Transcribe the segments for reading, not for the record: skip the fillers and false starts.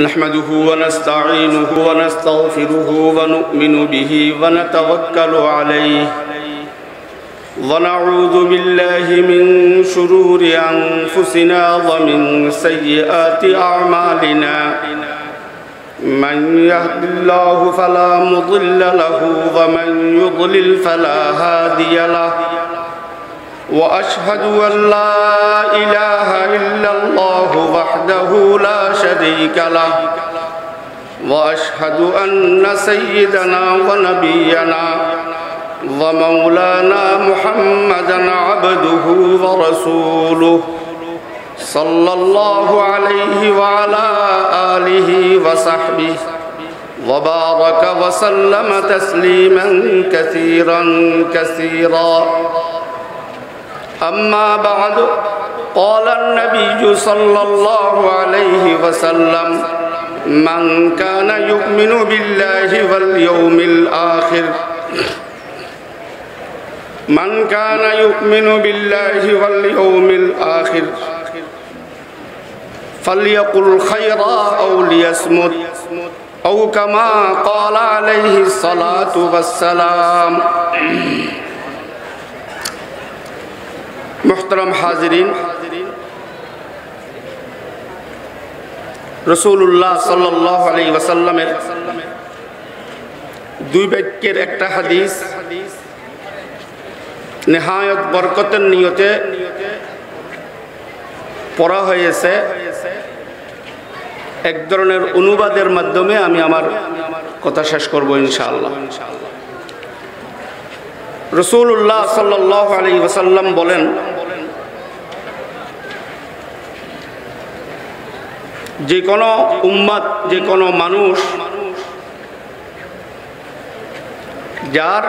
نحمده ونستعينه ونستغفره ونؤمن به ونتوكل عليه ونعوذ بالله من شرور أنفسنا ومن سيئات أعمالنا من يهد الله فلا مضل له ومن يضلل فلا هادي له وأشهد أن لا إله إلا الله وحده لا شريك له وأشهد أن سيدنا ونبينا ومولانا محمدا عبده ورسوله صلى الله عليه وعلى آله وصحبه وبارك وسلم تسليما كثيرا كثيرا أما بعد قال النبي صلى الله عليه وسلم من كان يؤمن بالله واليوم الآخر من كان يؤمن بالله واليوم الآخر فليقل خيرا أو ليصمت أو كما قال عليه الصلاة والسلام मुहतरम हाजिरीन, रसूलुल्लाह सल्लल्लाहु अलैहि वसल्लमेर दुई बाक्যের একটা হাদিস নিহায়ত বরকতের নিয়তে পড়া হয়েছে। এক ধরনের অনুবাদের মাধ্যমে আমি আমার কথা শেষ করব ইনশাআল্লাহ। রাসূলুল্লাহ সাল্লাল্লাহু আলাইহি ওয়াসাল্লাম বলেন, যে কোনো উম্মত, যে কোনো মানুষ যার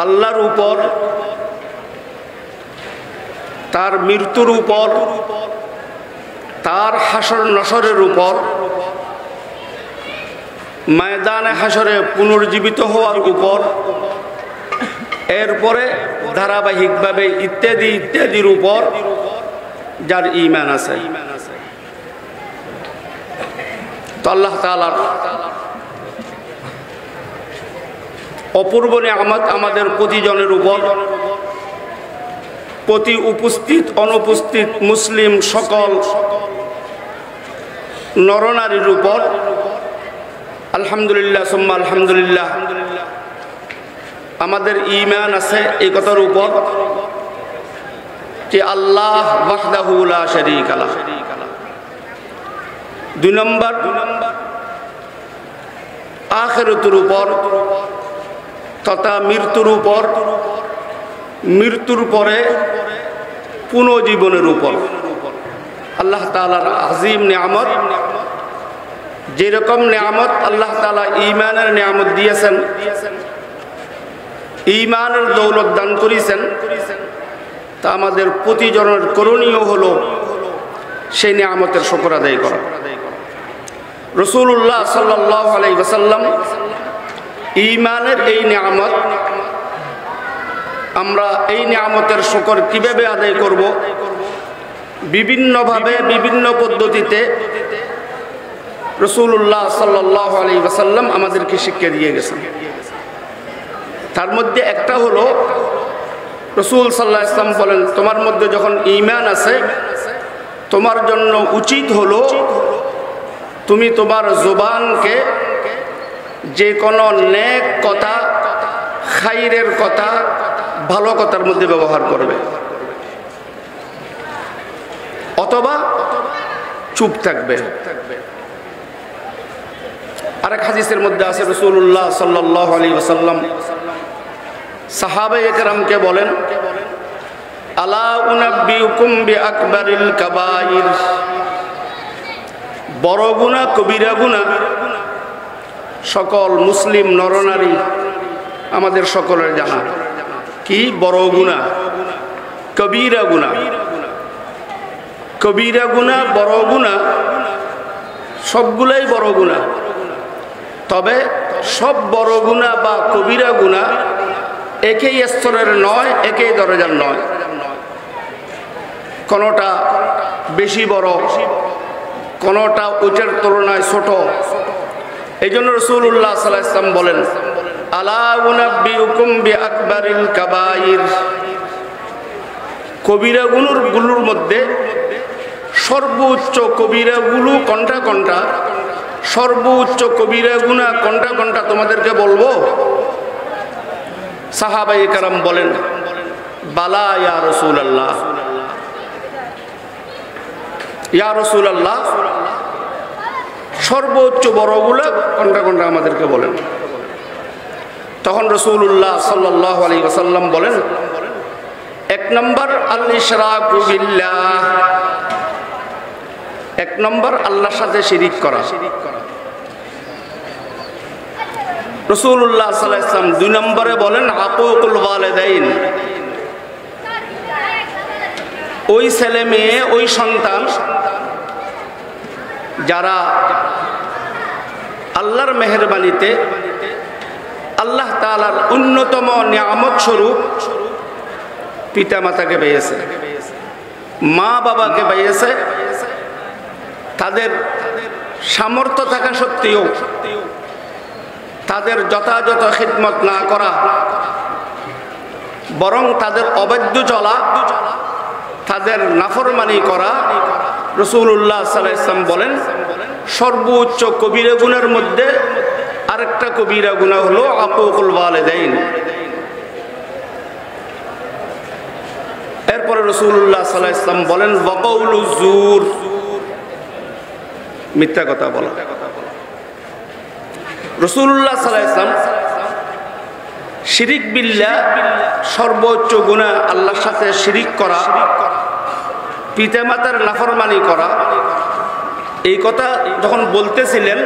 আল্লাহর উপর, তার মৃত্যুর উপর, তার হাসর নসরের উপর, ময়দানে হাসরে পুনর্জীবিত হওয়ার উপর, এরপরে ধারাবাহিকভাবে ইত্যাদি ইত্যাদির উপর যার ঈমান আছে, তো আল্লাহ তাআলার অপূর্ব নিয়ামত আমাদের প্রতিজনের উপর, প্রতি উপস্থিত অনুপস্থিত মুসলিম সকল নরনারীর উপর আলহামদুলিল্লাহ সুম্মা আলহামদুলিল্লাহ আমাদের ঈমান আছে এই কথার উপর যে আল্লাহ ওয়াহদাহু লা শারীকা লাহ। দুই নম্বর, আখিরাতের উপর তথা মৃত্যুর উপর, মৃত্যুর পরে পুনর্জীবনের উপর আল্লাহ তাআলার আযীম নিয়ামত। যেরকম নিয়ামত আল্লাহ তাআলা ঈমানের নিয়ামত দিয়েছেন, ঈমানের দৌলত দান করেছেন, তা আমাদের প্রতিজনের করণীয় হলো সেই নিয়ামতের শুকর আদায় করা। রাসূলুল্লাহ সাল্লাল্লাহু আলাইহি ওয়াসাল্লাম ঈমানের এই নিয়ামত, আমরা এই নিয়ামতের শুকর কিভাবে আদায় করব, বিভিন্নভাবে বিভিন্ন পদ্ধতিতে রাসূলুল্লাহ সাল্লাল্লাহু আলাইহি ওয়াসাল্লাম আমাদেরকে শিক্ষা দিয়ে গেছেন। তার মধ্যে একটা হলো রাসূল সাল্লাল্লাহু আলাইহি ওয়াসাল্লাম বলেন, তোমার মধ্যে যখন ঈমান আছে, তোমার জন্য উচিত হলো তুমি তোমার জবানকে যে কোনো নেক কথা, খাইরের কথা, ভালো কথার মধ্যে ব্যবহার করবে, অথবা চুপ থাকবে। আরেক হাদিসের মধ্যে আছে রাসূলুল্লাহ সাল্লাল্লাহু আলাইহি ওয়াসাল্লাম সাহাবায়ে কেরামকে বলেন, আলা উনাব্বিউকুম বিআকবারিল কাবাইর, বড় গুনাহ, কবিরা গুনাহ সকল মুসলিম নরনারী আমাদের সকলের জানা। কি বড় গুনাহ? কবিরা গুনাহ। কবিরা গুনাহ, বড় গুনাহ সবগুলাই বড় গুনাহ, তবে সব বড় গুনাহ বা কবিরা গুনাহ একই স্তরের নয়, একই দরজার নয়। কোনোটা বেশি বড়, কোনটা ওইটার তুলনায় ছোট। এই জন্য রাসূলুল্লাহ সাল্লাল্লাহু আলাইহি ওয়াসাল্লাম বলেন, আলা উনাব্বিউকুম বিআকবারিল কাবাইর, কবিরা গুলোর মধ্যে সর্বোচ্চ কবিরাগুলো কোনটা কোনটা, সর্বোচ্চ কবিরা গুনাহ কোনটা কোনটা তোমাদেরকে বলবো? সাহাবায়ে কেরাম বলেন, বালা ইয়া রাসূলুল্লাহ, ইয়া রাসূলুল্লাহ, সর্বোচ্চ বড়গুলো কোনটা কোনটা আমাদেরকে বলেন। তখন রাসূলুল্লাহ সাল্লাল্লাহু আলাইহি ওয়াসাল্লাম বলেন, এক নম্বর আল ইশরাকু বিল্লাহ, এক নম্বর আল্লাহর সাথে শিরিক করা। রাসূলুল্লাহ সাল্লাল্লাহু আলাইহি ওয়াসাল্লাম দুই নম্বরে বলেন আকুকুল ওয়ালিদাইন, ওই ছেলে মেয়ে ওই সন্তান যারা আল্লাহর মেহেরবানিতে আল্লাহ তাআলার অন্যতম নিয়ামত স্বরূপ পিতা মাতাকে পেয়েছে, মা বাবাকে পেয়েছে, তাদের সামর্থ্য থাকা সত্ত্বেও তাদের যথাযথ খিদমত না করা, বরং তাদের অবাধ্য চলা, তাদের নাফরমানি করা, রাসূলুল্লাহ সাল্লাল্লাহু আলাইহি ওয়াসাল্লাম বলেন সর্বোচ্চ কবিরা গুনাহের মধ্যে আরেকটা কবিরা গুনাহ হলো আকুকুল ওয়ালিদাইন। এরপরে রাসূলুল্লাহ সাল্লাল্লাহু আলাইহি ওয়াসাল্লাম বলেন ওয়াকাউলুজ জুর, মিথ্যা কথা বলা। রাসূলুল্লাহ সাল্লাল্লাহু আলাইহি ওয়াসাল্লাম শিরিক বিল্লাহ, সর্বোচ্চ গুনাহ আল্লাহর সাথে শিরিক করা, পিতামাতার নাফরমানি করা, এই কথা যখন বলতেছিলেন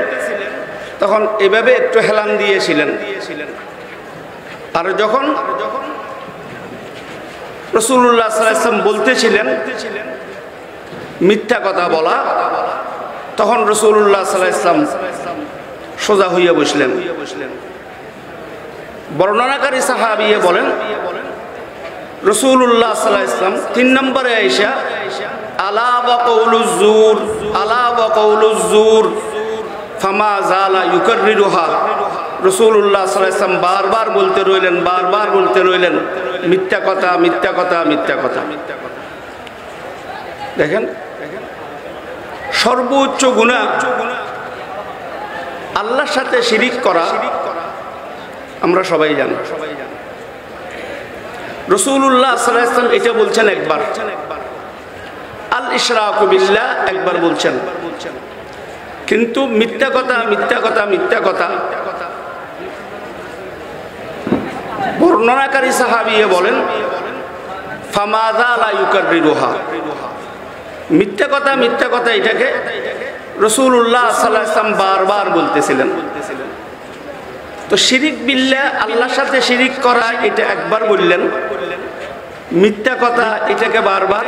তখন এভাবে একটু হেলান দিয়েছিলেন। আর যখন রাসূলুল্লাহ সাল্লাল্লাহু আলাইহি ওয়াসাল্লাম বলতেছিলেন মিথ্যা কথা বলা, তখন রাসূলুল্লাহ সাল্লাল্লাহু আলাইহি ওয়াসাল্লাম সোজা হইয়া বসলেন। বর্ণনাকারী সাহাবী বলেন রাসূলুল্লাহ সাল্লাল্লাহু আলাইহি ওয়াসাল্লাম তিন নম্বরে আয়েশা আলা ওয়া কাউলুজ জুর, আলা ওয়া কাউলুজ জুর ফামা জালা ইউকাররিরুহা, রাসূলুল্লাহ সাল্লাল্লাহু আলাইহি ওয়াসাল্লাম বারবার বলতে রইলেন, বারবার বলতে রইলেন মিথ্যা কথা, মিথ্যা কথা, মিথ্যা কথা। দেখেন সর্বোচ্চ গুনাহ আল্লাহর সাথে শিরিক করা, আমরা সবাই জানি। রাসূলুল্লাহ সাল্লাল্লাহু আলাইহি ওয়াসাল্লাম এটা বলছেন একবার, আল ইশরাকু বিল্লাহ একবার বলছেন, কিন্তু মিথ্যা কথা, মিথ্যা কথা, মিথ্যা কথা বর্ণনাকারী সাহাবী বলেন ফামাযা লা ইউকাররিরুহা, মিথ্যা কথা, মিথ্যা কথা এটাকে রাসূলুল্লাহ সাল্লাল্লাহু আলাইহি ওয়াসাল্লাম বারবার বলতেছিলেন। তো শিরিক বিল্লাহ আল্লাহর সাথে শিরিক করা এটা একবার বললেন, মিথ্যা কথা এটাকে বারবার।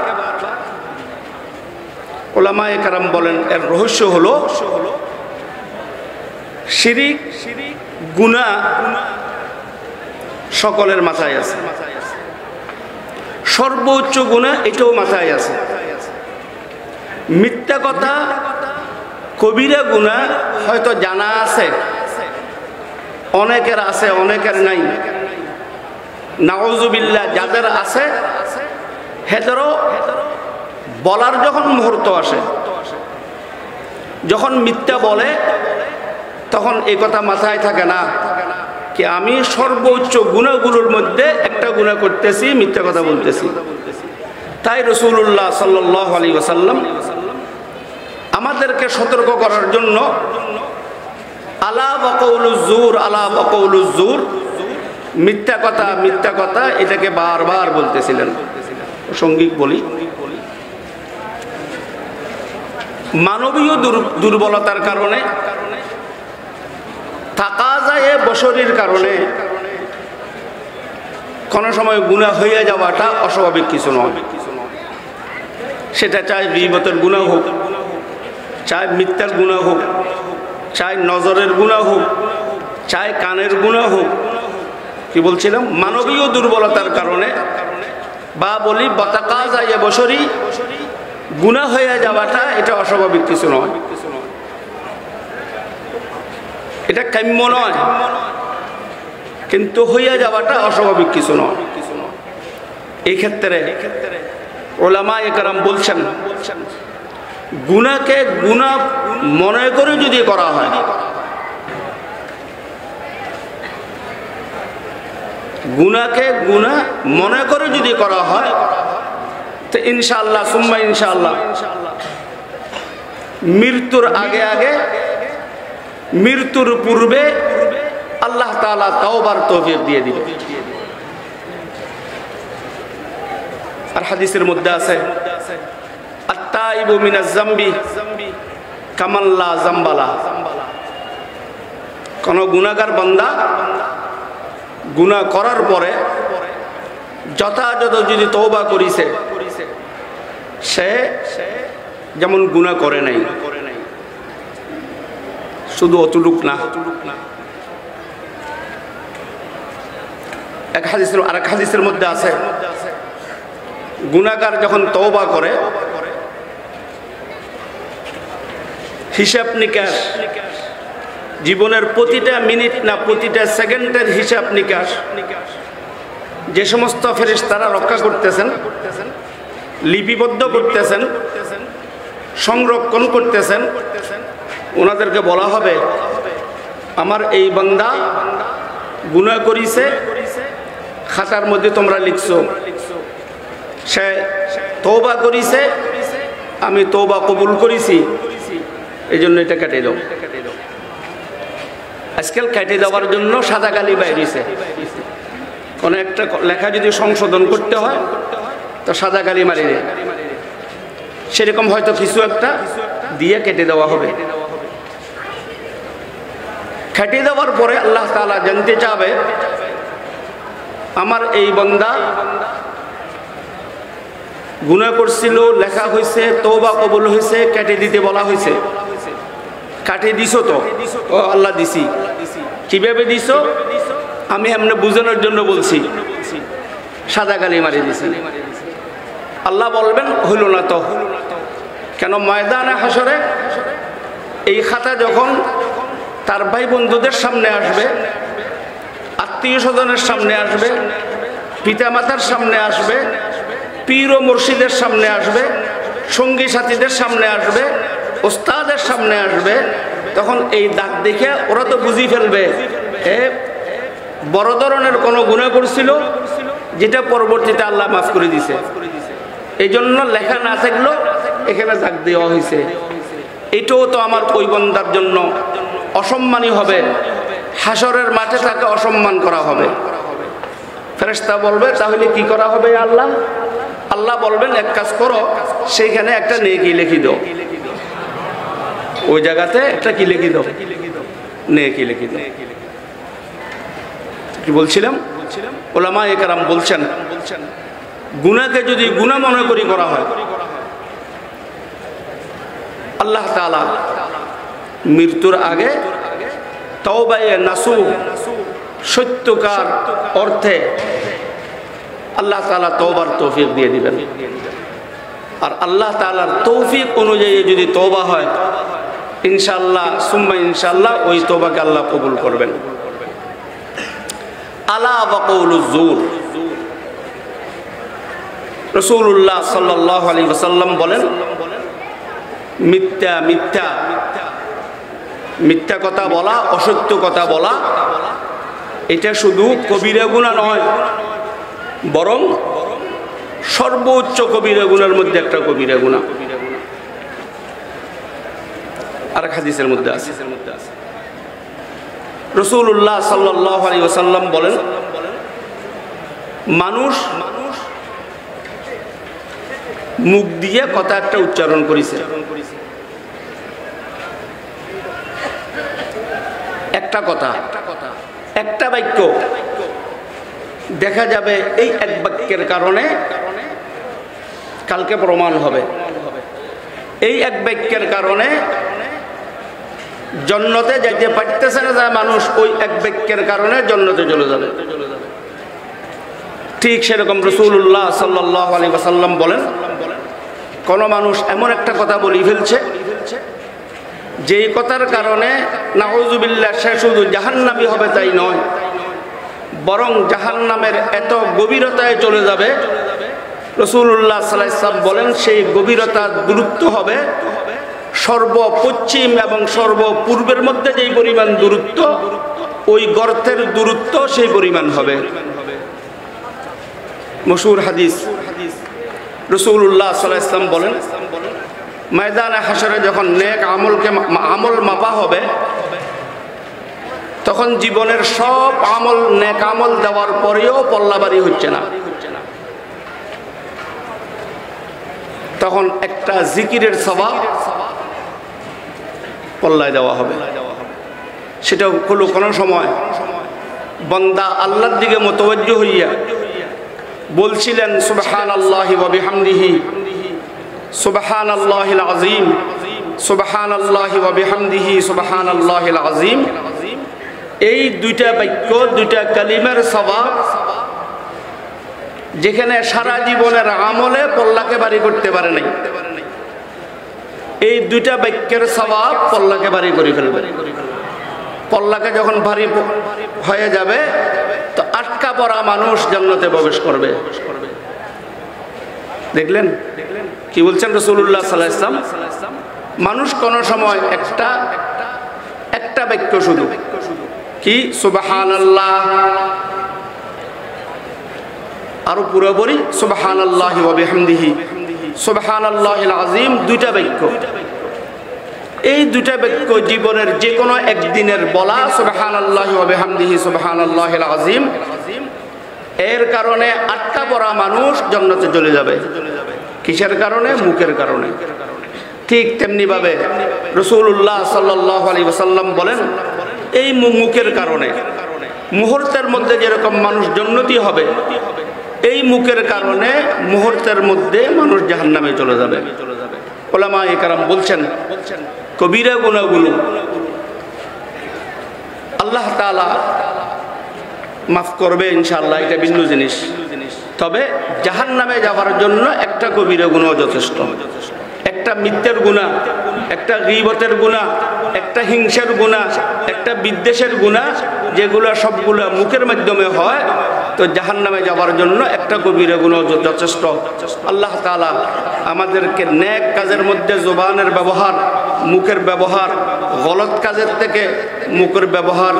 উলামায়ে কেরাম বলেন এর রহস্য হলো শিরিক গুনাহ সকলের মাথায় আছে, সর্বোচ্চ গুনাহ এটাও মাথায় আছে। মিথ্যা কথা কবিরা গুনাহ হয়তো জানা আছে, অনেকের আছে, অনেকের নাই। নাউযুবিল্লাহ, যাদের আছে হেদেরও বলার যখন মুহূর্ত আসে, যখন মিথ্যা বলে তখন এই কথা মাথায় থাকে না কি আমি সর্বোচ্চ গুনাহগুলোর মধ্যে একটা গুনাহ করতেছি, মিথ্যা কথা বলতেছি। তাই রাসূলুল্লাহ সাল্লাল্লাহু আলাইহি ওয়াসাল্লাম আমাদেরকে সতর্ক করার জন্য আলা ওয়া কাউলুজ জুর, আলা ওয়া কাউলুজ জুর, মিথ্যা কথা, মিথ্যা কথা এটাকে বারবার বলতেছিলেন। সঙ্গীত বলি, মানবীয় দুর্বলতার কারণে, তাকাজায়ে বশরীর কারণে কোন সময় গুনাহ হইয়া যাওয়াটা অস্বাভাবিক কিছু নয়। সেটা চাই গীবতের গুনাহ হোক, চাই মিথ্যার গুনাহ হোক, চাই নজরের গুনাহ হোক, চাই কানের গুনাহ হোক। কি বলছিলাম? মানবীয় দুর্বলতার কারণে, বা বলি বতাকাজায়ে বশরী, গুনাহ হয়ে যাওয়াটা এটা অস্বাভাবিক কিছু নয়, এটা কাম্য নয়, কিন্তু হইয়া যাওয়াটা অস্বাভাবিক কিছু নয়। এই ক্ষেত্রে উলামায়ে কেরাম বলছেন গুনাহকে গুনাহ মনে করে যদি করা হয়, গুনাহকে গুনাহ মনে করে যদি করা হয় তো ইনশাআল্লাহ সুম্মা ইনশাআল্লাহ মৃত্যুর আগে আগে মৃত্যুর পূর্বে আল্লাহ তাআলা তাওবার তৌফিক দিয়ে দিবেন। আর হাদিসের মধ্যে আছে আত-তাইবু মিনাজ যামবি কামান লা যামবালা, কোন গুনাহগার বান্দা গুনাহ করার পরে যথাযথ যদি তওবা করিছে সে যেমন গুনাহ করে নাই, শুধু অতটুক না। আরেক হাদিসের মধ্যে আছে গুনাহগার যখন তওবা করে হিসাব নিকাশ, জীবনের প্রতিটা মিনিট না প্রতিটা সেকেন্ডের হিসাব নিকাশ যে সমস্ত ফেরেশতারা রক্ষা করতেছেন, লিপিবদ্ধ করতেছেন, সংরক্ষণ করতেছেন, ওনাদেরকে বলা হবে আমার এই বান্দা গুনাহ করিছে, খাতার মধ্যে তোমরা লিখছো, সে তওবা করিছে, আমি তওবা কবুল করেছি, এই জন্য এটা কেটে দাও। আজকাল কেটে দেওয়ার জন্য সাদা কালি বাইরেছে, কোনো একটা লেখা যদি সংশোধন করতে হয় তো সাদা কালি মারি দেয়, সেরকম হয়তো কিছু একটা দিয়ে কেটে দেওয়া হবে। কেটে দেওয়ার পরে আল্লাহ তাআলা জানতে চাবে আমার এই বান্দা গুনাহ করছিল, লেখা হয়েছে, তওবা কবুল হয়েছে, কেটে দিতে বলা হয়েছে, কাটে দিছো তো? ও আল্লাহ দিছি। কিভাবে দিছো? আমি এমনি বুঝানোর জন্য বলছি, সাদা কালি মারি দিছি। আল্লাহ বলবেন হইল না তো, কেন ময়দানে হাসরে এই খাতা যখন তার ভাই বন্ধুদের সামনে আসবে, আত্মীয় স্বজনের সামনে আসবে, পিতামাতার সামনে আসবে, পীর ও মুর্শিদের সামনে আসবে, সঙ্গী সাথীদের সামনে আসবে, ওস্তাদের সামনে আসবে, তখন এই দাগ দেখে ওরা তো বুঝি ফেলবে এ বড় ধরনের কোনো গুনাহ করছিল যেটা পরবর্তীতে আল্লাহ মাফ করে দিছে, এই জন্য লেখা না থাকলেও এখানে দাগ দেওয়া হয়েছে। এটাও তো আমার ওই বান্দার জন্য অসম্মানী হবে, হাসরের মাঠে তাকে অসম্মান করা হবে। ফেরেশতা বলবে তাহলে কি করা হবে আল্লাহ? আল্লাহ বলবেন এক কাজ করো, সেইখানে একটা নেকি লিখে দাও, ওই জায়গাতে একটা কি লিখে দাও, নেকি লিখে দাও। কি বলছিলাম? উলামায়ে কেরাম বলছেন গুনাহকে যদি গুনাহ মনে করি করা হয়, আল্লাহ তাআলা মৃত্যুর আগে তওবায়ে নাসুহ সত্যকার অর্থে আল্লাহ তাআলা তওবার তৌফিক দিয়ে দিবেন। আর আল্লাহ তাআলার তৌফিক অনুযায়ী যদি তওবা হয় ইনশাআল্লাহ সুম্মা ইনশাআল্লাহ ওই তওবাকে আল্লাহ কবুল করবেন। আলা ওয়া কাউলুজ জুর, রাসূলুল্লাহ সাল্লাল্লাহু আলাইহি ওয়াসাল্লাম বলেন মিথ্যা মিথ্যা মিথ্যা কথা বলা, অসত্য কথা বলা, এটা শুধু কবিরা গুনাহ নয়, বরং সর্বোচ্চ কবিরা গুনাহের মধ্যে একটা কবিরা গুনাহ। আর হাদিসের মধ্যে আছে রাসূলুল্লাহ সাল্লাল্লাহু আলাইহি ওয়াসাল্লাম বলেন মানুষ মুখ দিয়ে কথা একটা উচ্চারণ করেছে, একটা কথা, একটা বাক্য, দেখা যাবে এই এক বাক্যের কারণে কালকে প্রমাণ হবে, এই এক বাক্যের কারণে জান্নাতে যেতে পারতেছে না যায় মানুষ, ওই এক বাক্যের কারণে জান্নাতে চলে যাবে। ঠিক সেরকম রাসূলুল্লাহ সাল্লাল্লাহু আলাইহি ওয়াসাল্লাম বলেন কোন মানুষ এমন একটা কথা বলি ফেলছে যেই কথার কারণে নাউজুবিল্লাহ সে শুধু জাহান্নামী হবে তাই নয়, বরং জাহান্নামের এত গভীরতায় চলে যাবে, রাসূলুল্লাহ সাল্লাল্লাহু আলাইহি ওয়াসাল্লাম বলেন সেই গভীরতার দূরত্ব হবে সর্বপশ্চিম এবং সর্বপূর্বের মধ্যে যেই পরিমাণ দূরত্ব, ওই গর্তের দূরত্ব সেই পরিমাণ হবে। মশহুর হাদিস, রাসূলুল্লাহ সাল্লাল্লাহু আলাইহি ওয়াসাল্লাম বলেন ময়দানে হাশরে যখন নেক আমল মাপা হবে, তখন জীবনের সব আমল নেক আমল দেওয়ার পরেও পল্লাবাড়ি হচ্ছে না, তখন একটা জিকিরের সওয়াব পল্লায় দেওয়া হবে। সেটা হলো কোনো সময় বান্দা আল্লাহর দিকে মুতাওয়াজ্জিহ হইয়া বলছিলেন সুবহানাল্লাহি ওয়া বিহামদিহি সুবহানাল্লাহিল আযীম সুবহানাল্লাহি ওয়া বিহামদিহি সুবহানাল্লাহিল আযীম। এই দুইটা বাক্য, দুইটা কালিমার সওয়াব যেখানে সারা জীবনের আমলে পল্লাকে বাড়ি করতে পারে নাই, এই দুইটা বাক্যের সওয়াব পল্লাকে বাড়ি করে ফেলবে। পল্লাকে যখন ভারী হয়ে যাবে তো আটকা পড়া মানুষ জান্নাতে প্রবেশ করবে। দেখলেন কি বলছেন রাসূলুল্লাহ সাল্লাল্লাহু আলাইহি ওয়াসাল্লাম? মানুষ কোন সময় একটা বাক্য শুধু কি সুবহানাল্লাহ, আরো পুরোপুরি সুবহানাল্লাহি ওয়া বিহামদিহি সুবহানাল্লাহিল আযীম, দুইটা বাক্য। এই দুইটা বাক্য জীবনের যে কোনো একদিনের বলা সুবহানাল্লাহি ওয়া বিহামদিহি সুবহানাল্লাহিল আযীম, এর কারণে আটকা পড়া মানুষ জান্নাতে চলে যাবে। কিসের কারণে? মুখের কারণে। ঠিক তেমনি ভাবে রাসূলুল্লাহ সাল্লাল্লাহু আলাইহি ওয়াসাল্লাম বলেন এই মুখের কারণে মুহূর্তের মধ্যে যেরকম মানুষ জান্নাতি হবে, এই মুখের কারণে মুহূর্তের মধ্যে মানুষ জাহান্নামে চলে যাবে। উলামায়ে কেরাম বলছেন কবিরা গুনাহগুলো আল্লাহ তাআলা মাফ করবে ইনশাআল্লাহ, এটা ভিন্ন জিনিস। তবে জাহান্নামে যাওয়ার জন্য একটা কবিরা গুনাহ যথেষ্ট। একটা মিথ্যের গুনাহ, একটা গীবতের গুনাহ, একটা হিংসার গুনাহ, একটা বিদ্বেষের গুনাহ, যেগুলো সবগুলো মুখের মাধ্যমে হয়, তো জাহান্নামে যাওয়ার জন্য একটা কবিরা গুনাহ যথেষ্ট। আল্লাহ তাআলা আমাদেরকে নেক কাজের মধ্যে জবানের ব্যবহার, মুখের ব্যবহার, গলত কাজের থেকে মুখের ব্যবহার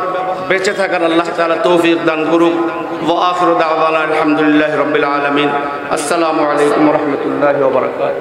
বেঁচে থাকার আল্লাহ তাআলা তৌফিক দান করুক। ওয়া আখিরু দাওয়ানা আলহামদুলিল্লাহি রাব্বিল আলামিন। আসসালামু আলাইকুম ওয়া রাহমাতুল্লাহি ওয়া বারাকাতুহু।